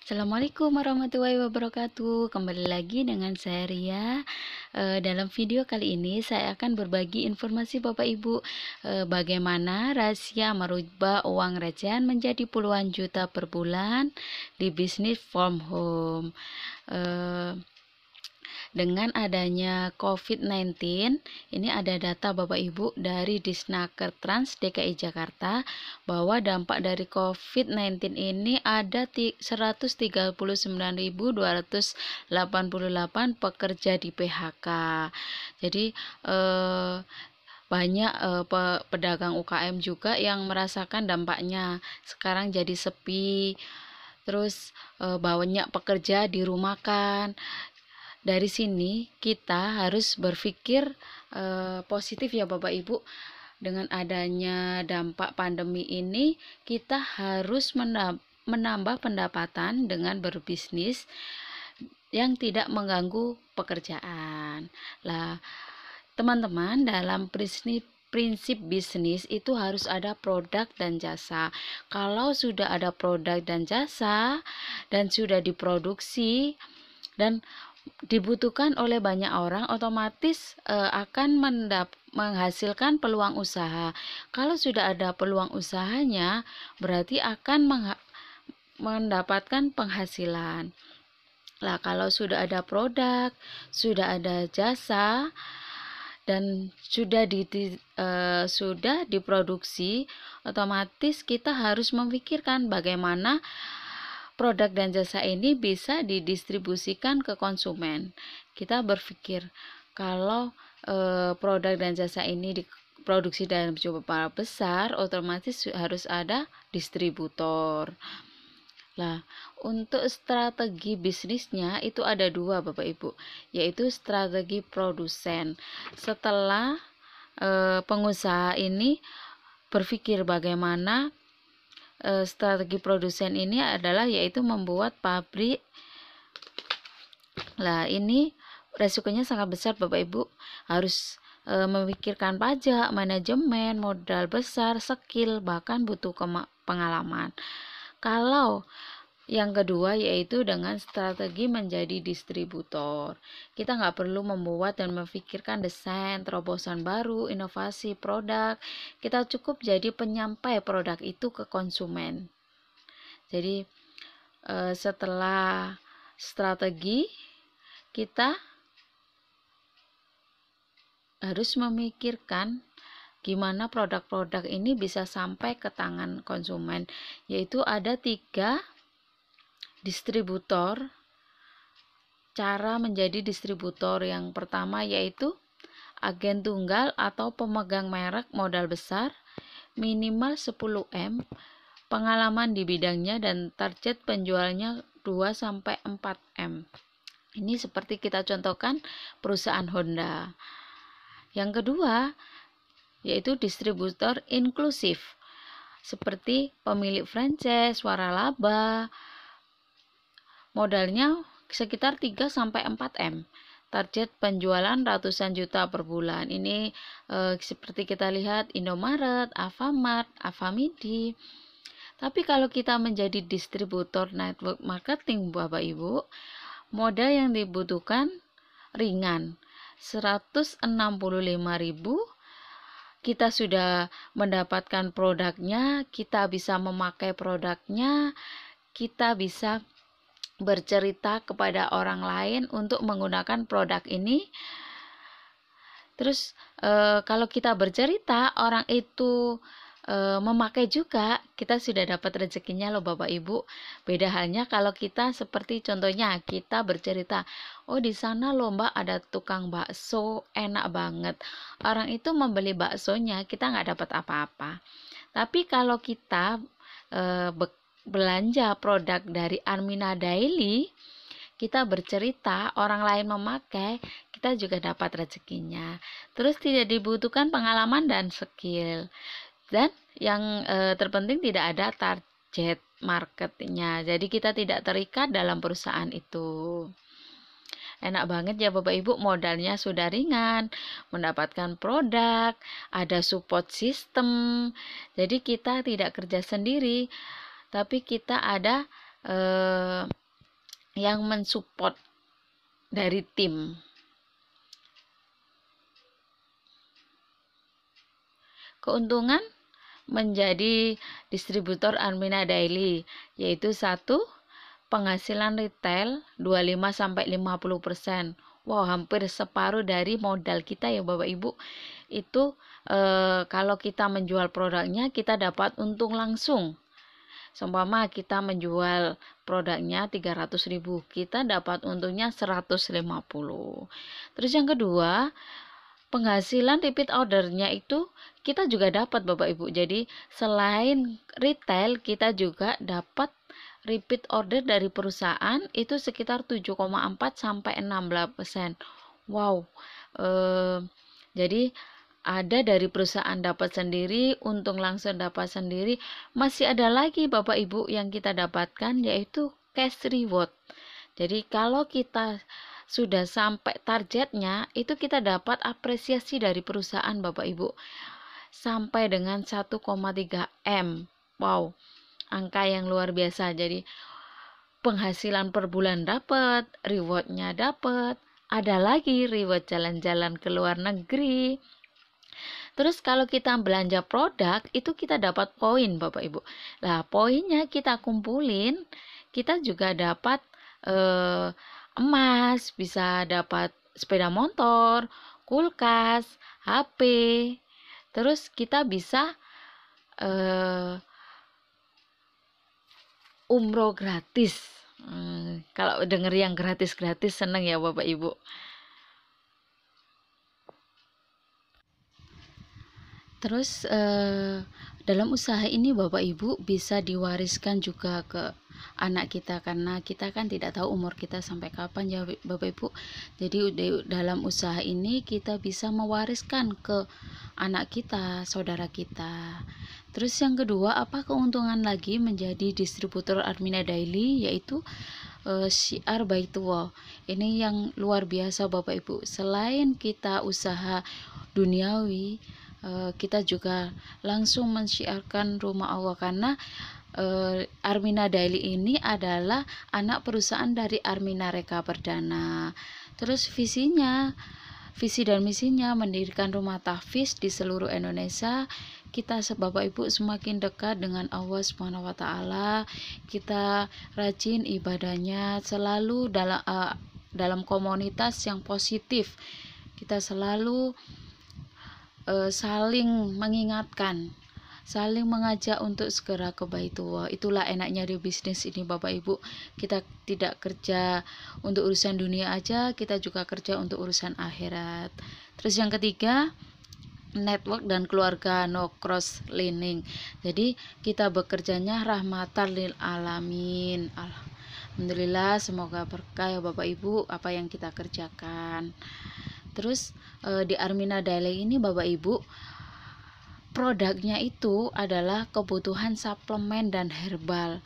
Assalamualaikum warahmatullahi wabarakatuh. Kembali lagi dengan saya Ria. Dalam video kali ini saya akan berbagi informasi Bapak Ibu bagaimana rahasia merubah uang recehan menjadi puluhan juta per bulan di bisnis from home. Dengan adanya COVID-19, ini ada data Bapak Ibu dari Disnaker Trans DKI Jakarta bahwa dampak dari COVID-19 ini ada 139.288 pekerja di PHK. Jadi banyak pedagang UKM juga yang merasakan dampaknya. Sekarang jadi sepi. Terus banyak pekerja dirumahkan. Dari sini kita harus berpikir positif ya Bapak Ibu. Dengan adanya dampak pandemi ini, kita harus menambah pendapatan dengan berbisnis yang tidak mengganggu pekerjaan. Lah, teman-teman, dalam prinsip bisnis itu harus ada produk dan jasa. Kalau sudah ada produk dan jasa dan sudah diproduksi dan dibutuhkan oleh banyak orang, otomatis akan menghasilkan peluang usaha. Kalau sudah ada peluang usahanya, berarti akan mendapatkan penghasilan. Lah, kalau sudah ada produk, sudah ada jasa, dan sudah diproduksi, otomatis kita harus memikirkan bagaimana produk dan jasa ini bisa didistribusikan ke konsumen. Kita berpikir kalau produk dan jasa ini diproduksi dalam jumlah besar, otomatis harus ada distributor. Nah, untuk strategi bisnisnya itu ada dua Bapak Ibu, yaitu strategi produsen. Setelah pengusaha ini berpikir bagaimana strategi produsen ini adalah yaitu membuat pabrik. Lah, ini resikonya sangat besar Bapak Ibu, harus memikirkan pajak, manajemen, modal besar, skill, bahkan butuh pengalaman. Kalau yang kedua yaitu dengan strategi menjadi distributor. Kita nggak perlu membuat dan memikirkan desain, terobosan baru, inovasi produk. Kita cukup jadi penyampai produk itu ke konsumen. Jadi setelah strategi, kita harus memikirkan gimana produk-produk ini bisa sampai ke tangan konsumen, yaitu ada 3 distributor. Cara menjadi distributor yang pertama yaitu agen tunggal atau pemegang merek modal besar, minimal 10M, pengalaman di bidangnya, dan target penjualnya 2-4M. Ini seperti kita contohkan perusahaan Honda. Yang kedua yaitu distributor inklusif, seperti pemilik franchise, waralaba, modalnya sekitar 3-4M, target penjualan ratusan juta per bulan. Ini seperti kita lihat Indomaret, Alfamart, Avamidi. Tapi kalau kita menjadi distributor network marketing Bapak Ibu, modal yang dibutuhkan ringan, 165.000. Kita sudah mendapatkan produknya, kita bisa memakai produknya, kita bisa bercerita kepada orang lain untuk menggunakan produk ini. Terus kalau kita bercerita, orang itu memakai juga, kita sudah dapat rezekinya loh Bapak Ibu. Beda halnya kalau kita seperti contohnya kita bercerita, oh di sana loh Mbak ada tukang bakso enak banget. Orang itu membeli baksonya, kita nggak dapat apa-apa. Tapi kalau kita belanja produk dari Armina Daily, kita bercerita, orang lain memakai, kita juga dapat rezekinya. Terus tidak dibutuhkan pengalaman dan skill. Dan yang terpenting tidak ada target marketnya. Jadi kita tidak terikat dalam perusahaan itu. Enak banget ya Bapak Ibu, modalnya sudah ringan, mendapatkan produk, ada support system. Jadi kita tidak kerja sendiri, tapi kita ada eh, yang mensupport dari tim. Keuntungan menjadi distributor Armina Daily, yaitu satu, penghasilan retail 25-50%. Wow, hampir separuh dari modal kita ya Bapak Ibu. Itu kalau kita menjual produknya kita dapat untung langsung. Seumpama kita menjual produknya 300.000, kita dapat untungnya 150. Terus yang kedua, penghasilan repeat ordernya itu kita juga dapat Bapak Ibu. Jadi selain retail kita juga dapat repeat order dari perusahaan itu sekitar 7,4-16%. Wow. Jadi ada dari perusahaan dapat sendiri, untung langsung dapat sendiri. Masih ada lagi Bapak Ibu yang kita dapatkan, yaitu cash reward. Jadi kalau kita sudah sampai targetnya, itu kita dapat apresiasi dari perusahaan Bapak Ibu sampai dengan 1,3 M. Wow, angka yang luar biasa. Jadi penghasilan per bulan dapat, rewardnya dapat, ada lagi reward jalan-jalan ke luar negeri. Terus kalau kita belanja produk, itu kita dapat poin Bapak Ibu. Nah, poinnya kita kumpulin, kita juga dapat emas, bisa dapat sepeda motor, kulkas, HP. Terus kita bisa umroh gratis. Kalau denger yang gratis-gratis seneng ya Bapak Ibu. Terus dalam usaha ini Bapak Ibu bisa diwariskan juga ke anak kita, karena kita kan tidak tahu umur kita sampai kapan ya Bapak Ibu. Jadi dalam usaha ini kita bisa mewariskan ke anak kita, saudara kita. Terus yang kedua, apa keuntungan lagi menjadi distributor Armina Daily, yaitu syiar Baitullah. Ini yang luar biasa Bapak Ibu. Selain kita usaha duniawi, kita juga langsung mensyiarkan rumah Allah, karena Armina Daily ini adalah anak perusahaan dari Armina Reka Perdana. Terus visi dan misinya mendirikan rumah tahfiz di seluruh Indonesia. Kita Bapak Ibu semakin dekat dengan Allah Subhanahu wa taala. Kita rajin ibadahnya, selalu dalam komunitas yang positif. Kita selalu saling mengingatkan, saling mengajak untuk segera ke Baitullah. Itulah enaknya di bisnis ini Bapak Ibu. Kita tidak kerja untuk urusan dunia aja, kita juga kerja untuk urusan akhirat. Terus yang ketiga, network dan keluarga, no cross lining. Jadi kita bekerjanya rahmatan lil alamin. Alhamdulillah, semoga berkah ya Bapak Ibu apa yang kita kerjakan. Terus di Armina Daily ini Bapak Ibu, produknya itu adalah kebutuhan suplemen dan herbal.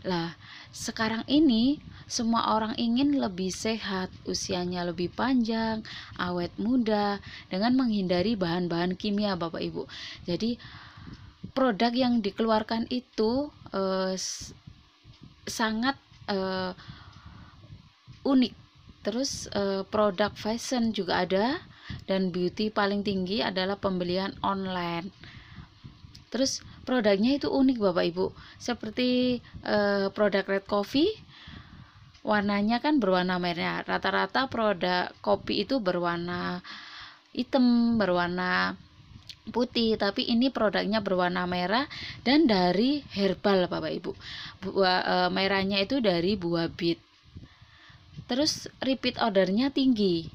Lah, sekarang ini semua orang ingin lebih sehat, usianya lebih panjang, awet muda, dengan menghindari bahan-bahan kimia Bapak Ibu. Jadi produk yang dikeluarkan itu sangat unik. Terus produk fashion juga ada, dan beauty paling tinggi adalah pembelian online. Terus produknya itu unik Bapak Ibu, seperti produk Red Coffee, warnanya kan berwarna merah. Rata-rata produk kopi itu berwarna hitam, berwarna putih, tapi ini produknya berwarna merah dan dari herbal Bapak Ibu. Merahnya itu dari buah bit. Terus repeat ordernya tinggi,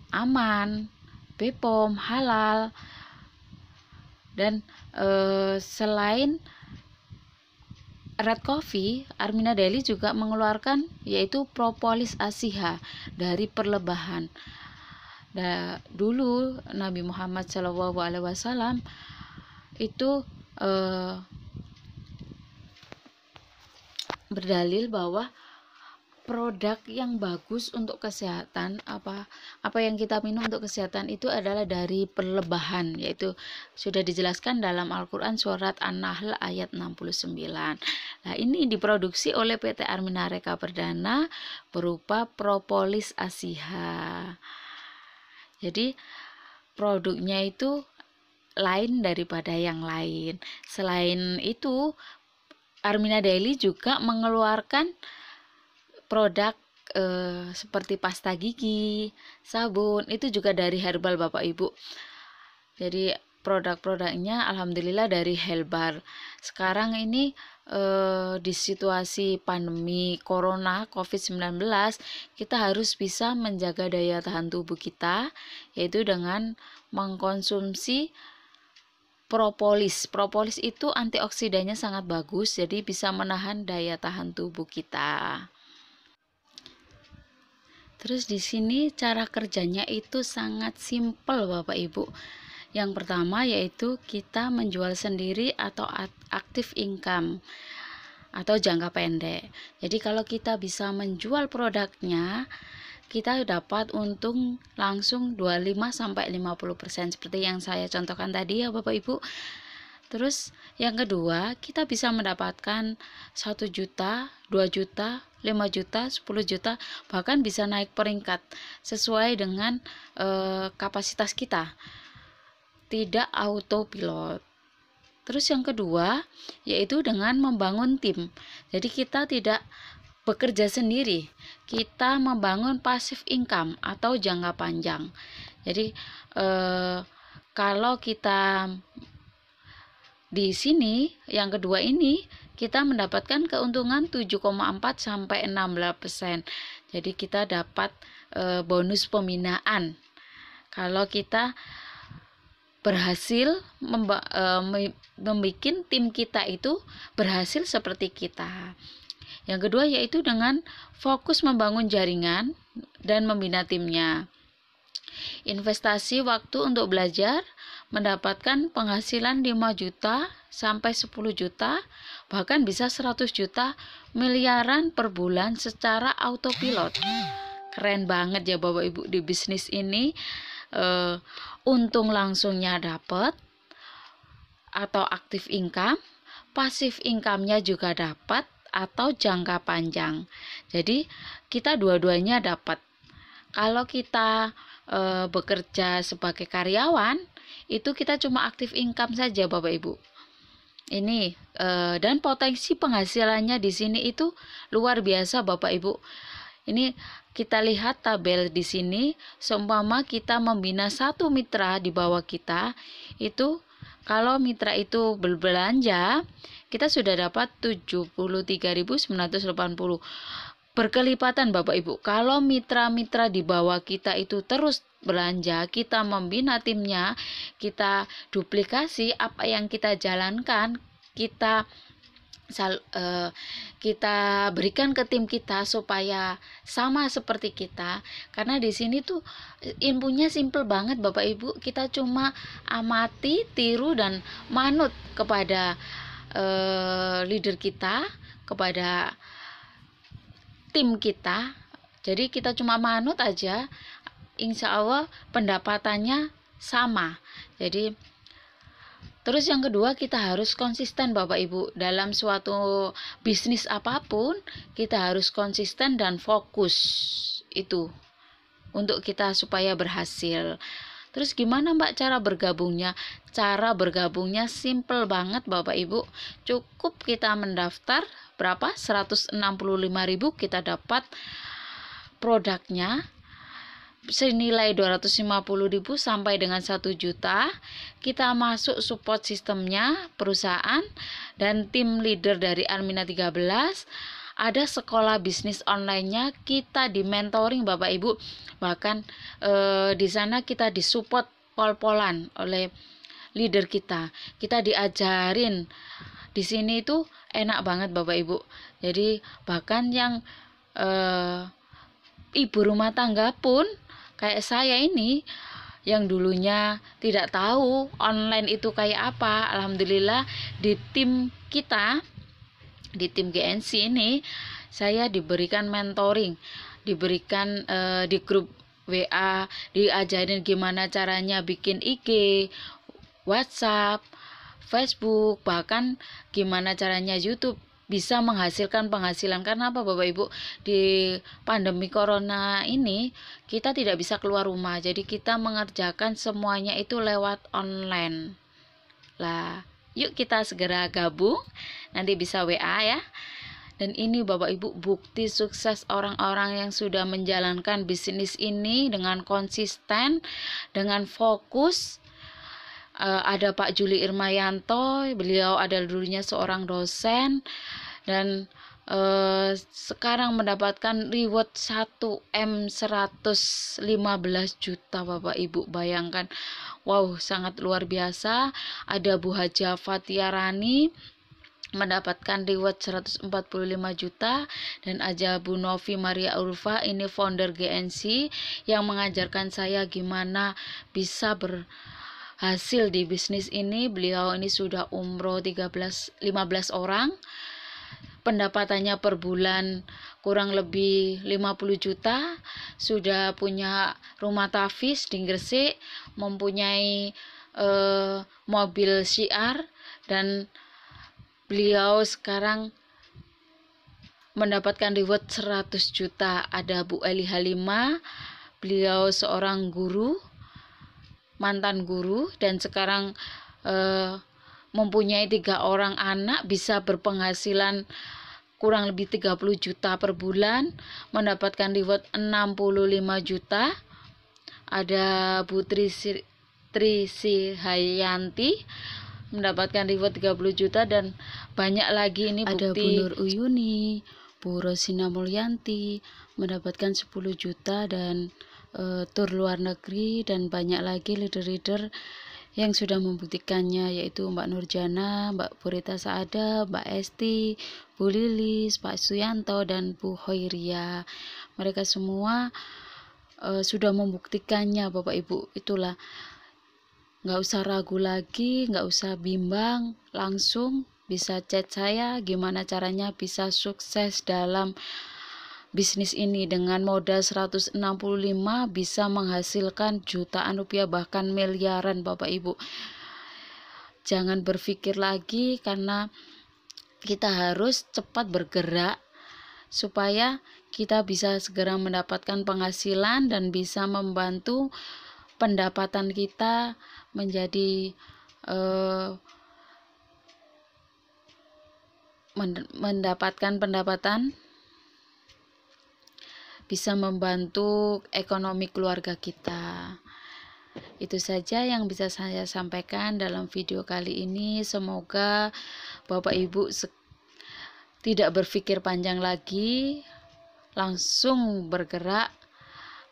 aman, BPOM, halal. Dan selain Red Coffee, Armina Daily juga mengeluarkan yaitu propolis asiha dari perlebahan. Dulu Nabi Muhammad SAW itu berdalil bahwa produk yang bagus untuk kesehatan, apa yang kita minum untuk kesehatan itu adalah dari perlebahan, yaitu sudah dijelaskan dalam Al-Quran surat An-Nahl ayat 69. Nah, ini diproduksi oleh PT Arminareka Perdana berupa propolis asiha. Jadi produknya itu lain daripada yang lain. Selain itu, Armina Daily juga mengeluarkan produk seperti pasta gigi, sabun, itu juga dari herbal Bapak Ibu. Jadi produk-produknya alhamdulillah dari herbal. Sekarang ini di situasi pandemi corona COVID-19, kita harus bisa menjaga daya tahan tubuh kita, yaitu dengan mengkonsumsi propolis. Propolis itu antioksidannya sangat bagus, jadi bisa menahan daya tahan tubuh kita. Terus di sini cara kerjanya itu sangat simpel Bapak Ibu. Yang pertama yaitu kita menjual sendiri atau active income atau jangka pendek. Jadi kalau kita bisa menjual produknya, kita dapat untung langsung 25-50% seperti yang saya contohkan tadi ya Bapak Ibu. Terus yang kedua, kita bisa mendapatkan 1 juta, 2 juta, 5 juta, 10 juta, bahkan bisa naik peringkat sesuai dengan kapasitas kita. Tidak autopilot. Terus yang kedua, yaitu dengan membangun tim. Jadi kita tidak bekerja sendiri, kita membangun passive income atau jangka panjang. Jadi kalau kita di sini yang kedua ini kita mendapatkan keuntungan 7,4 sampai 16%. Jadi kita dapat bonus pembinaan kalau kita berhasil membuat tim kita itu berhasil seperti kita. Yang kedua yaitu dengan fokus membangun jaringan dan membina timnya. Investasi waktu untuk belajar, mendapatkan penghasilan 5 juta sampai 10 juta, bahkan bisa 100 juta, miliaran per bulan secara autopilot. Keren banget ya Bapak Ibu di bisnis ini. Untung langsungnya dapat atau active income, passive income-nya juga dapat atau jangka panjang. Jadi kita dua-duanya dapat. Kalau kita bekerja sebagai karyawan, itu kita cuma active income saja Bapak Ibu. Ini dan potensi penghasilannya di sini itu luar biasa Bapak Ibu. Ini kita lihat tabel di sini, seumpama kita membina satu mitra di bawah kita, itu kalau mitra itu berbelanja, kita sudah dapat 73.980. Berkelipatan Bapak Ibu. Kalau mitra-mitra di bawah kita itu terus belanja, kita membina timnya, kita duplikasi apa yang kita jalankan, kita berikan ke tim kita supaya sama seperti kita. Karena di sini tuh ilmunya simple banget Bapak Ibu. Kita cuma amati, tiru dan manut kepada leader kita, kepada tim kita. Jadi kita cuma manut aja, insya Allah pendapatannya sama. Jadi terus yang kedua, kita harus konsisten Bapak Ibu. Dalam suatu bisnis apapun, kita harus konsisten dan fokus itu untuk kita supaya berhasil. Terus gimana Mbak cara bergabungnya? Cara bergabungnya simple banget Bapak Ibu. Cukup kita mendaftar berapa? 165.000 kita dapat produknya senilai 250.000 sampai dengan 1 juta. Kita masuk support sistemnya perusahaan dan tim leader dari Armina 13. Ada sekolah bisnis online-nya, kita di mentoring Bapak Ibu. Bahkan di sana kita disupport pol-polan oleh leader kita. Kita diajarin. Di sini itu enak banget Bapak Ibu. Jadi bahkan yang ibu rumah tangga pun kayak saya ini yang dulunya tidak tahu online itu kayak apa, alhamdulillah di tim kita, di tim GNC ini saya diberikan mentoring, diberikan di grup WA, diajarin gimana caranya bikin IG, WhatsApp, Facebook, bahkan gimana caranya YouTube bisa menghasilkan penghasilan. Karena apa Bapak Ibu, di pandemi corona ini kita tidak bisa keluar rumah, jadi kita mengerjakan semuanya itu lewat online lah. Yuk kita segera gabung, nanti bisa WA ya. Dan ini Bapak Ibu bukti sukses orang-orang yang sudah menjalankan bisnis ini dengan konsisten, dengan fokus. Ada Pak Juli Irmayanto, beliau adalah dulunya seorang dosen dan sekarang mendapatkan reward 1M 115 juta Bapak Ibu, bayangkan. Wow, sangat luar biasa. Ada Bu Haja Fatiarani mendapatkan reward 145 juta, dan aja Bu Novi Maria Ulfa, ini founder GNC yang mengajarkan saya gimana bisa berhasil di bisnis ini. Beliau ini sudah umroh 15 orang, pendapatannya per bulan kurang lebih 50 juta, sudah punya rumah tafis di Gresik, mempunyai mobil CR, dan beliau sekarang mendapatkan reward 100 juta. Ada Bu Eli Halimah, beliau seorang guru, mantan guru, dan sekarang mempunyai 3 orang anak, bisa berpenghasilan kurang lebih 30 juta per bulan, mendapatkan reward 65 juta. Ada Bu Trisi Hayanti mendapatkan reward 30 juta, dan banyak lagi. Ini bukti. Ada Bu Nur Uyuni, Bu Rosina Mulyanti mendapatkan 10 juta dan tur luar negeri, dan banyak lagi leader-leader yang sudah membuktikannya, yaitu Mbak Nurjana, Mbak Purita Saada, Mbak Esti, Bu Lilis, Pak Suyanto, dan Bu Hoiria. Mereka semua sudah membuktikannya Bapak Ibu. Itulah, nggak usah ragu lagi, nggak usah bimbang, langsung bisa chat saya gimana caranya bisa sukses dalam bisnis ini. Dengan modal 165 bisa menghasilkan jutaan rupiah, bahkan miliaran Bapak Ibu. Jangan berpikir lagi, karena kita harus cepat bergerak supaya kita bisa segera mendapatkan penghasilan dan bisa membantu pendapatan kita menjadi mendapatkan pendapatan, bisa membantu ekonomi keluarga kita. Itu saja yang bisa saya sampaikan dalam video kali ini. Semoga Bapak Ibu tidak berpikir panjang lagi, langsung bergerak,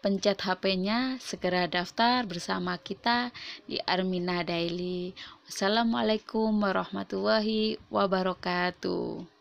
pencet HP-nya, segera daftar bersama kita di Armina Daily. Wassalamualaikum warahmatullahi wabarakatuh.